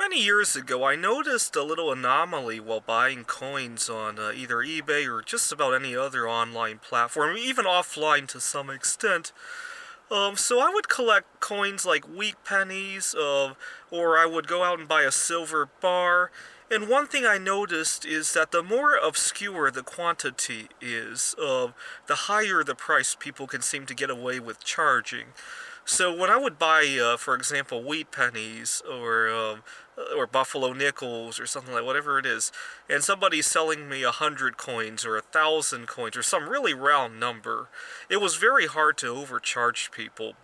Many years ago, I noticed a little anomaly while buying coins on either eBay or just about any other online platform, even offline to some extent. So I would collect coins like wheat pennies, or I would go out and buy a silver bar. And one thing I noticed is that the more obscure the quantity is, the higher the price people can seem to get away with charging. So when I would buy, for example, wheat pennies or buffalo nickels or something like whatever it is, and somebody's selling me 100 coins or 1,000 coins or some really round number, it was very hard to overcharge people.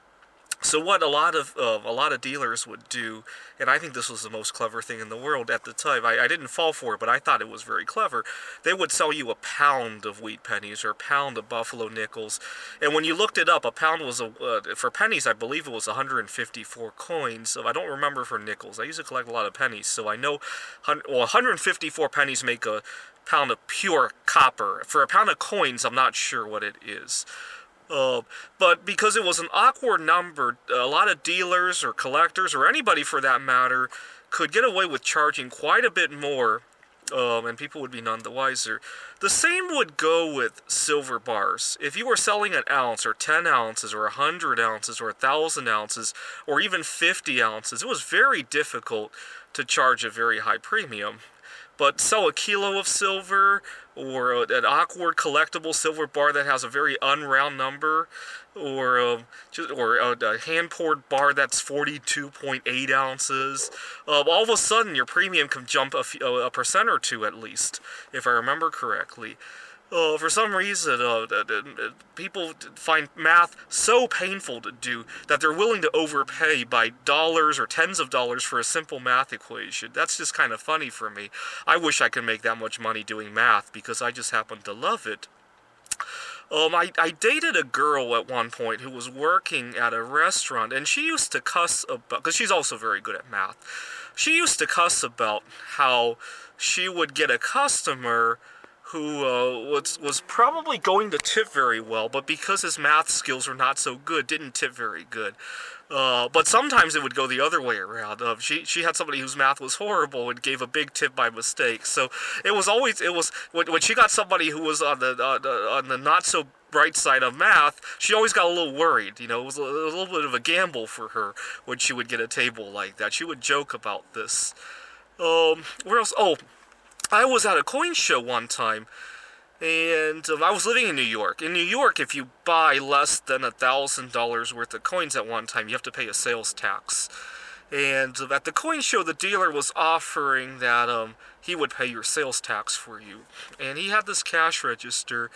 So what a lot of dealers would do, and I think this was the most clever thing in the world at the time. I didn't fall for it, but I thought it was very clever. They would sell you a pound of wheat pennies or a pound of buffalo nickels, and when you looked it up, a pound was for pennies. I believe it was 154 coins. So I don't remember for nickels. I used to collect a lot of pennies, so I know. 154 pennies make a pound of pure copper. For a pound of coins, I'm not sure what it is. But because it was an awkward number, a lot of dealers or collectors or anybody for that matter could get away with charging quite a bit more, and people would be none the wiser. The same would go with silver bars. If you were selling an ounce or 10 ounces or 100 ounces or 1,000 ounces or even 50 ounces, it was very difficult to charge a very high premium. But sell a kilo of silver or an awkward collectible silver bar that has a very unround number, or a hand poured bar that's 42.8 ounces. All of a sudden, your premium can jump a percent or two at least, if I remember correctly. For some reason, people find math so painful to do that they're willing to overpay by dollars or tens of dollars for a simple math equation. That's just kind of funny for me. I wish I could make that much money doing math because I just happen to love it. I dated a girl at one point who was working at a restaurant, and she used to cuss about, because she's also very good at math. She used to cuss about how she would get a customer who was probably going to tip very well, but because his math skills were not so good, didn't tip very good. But sometimes it would go the other way around. She had somebody whose math was horrible and gave a big tip by mistake. So it was when she got somebody who was on the not so bright side of math, she always got a little worried. You know, it was a little bit of a gamble for her when she would get a table like that. She would joke about this. Where else? Oh, I was at a coin show one time, and I was living in New York. In New York, if you buy less than $1,000 worth of coins at one time, you have to pay a sales tax. And at the coin show, the dealer was offering that he would pay your sales tax for you. And he had this cash register,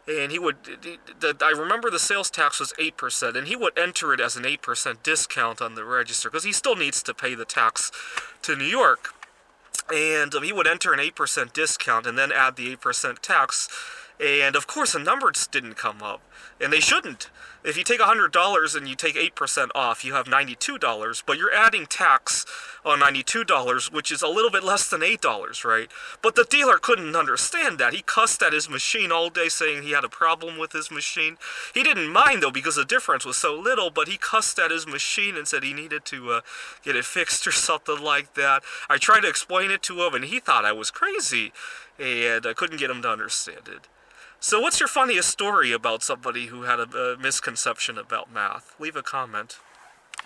and I remember the sales tax was 8%, and he would enter it as an 8% discount on the register, because he still needs to pay the tax to New York. And he would enter an 8% discount and then add the 8% tax. And of course, the numbers didn't come up. And they shouldn't. If you take $100 and you take 8% off, you have $92, but you're adding tax on $92, which is a little bit less than $8, right? But the dealer couldn't understand that. He cussed at his machine all day, saying he had a problem with his machine. He didn't mind, though, because the difference was so little, but he cussed at his machine and said he needed to get it fixed or something like that. I tried to explain it to him, and he thought I was crazy, and I couldn't get him to understand it. So what's your funniest story about somebody who had a misconception about math? Leave a comment.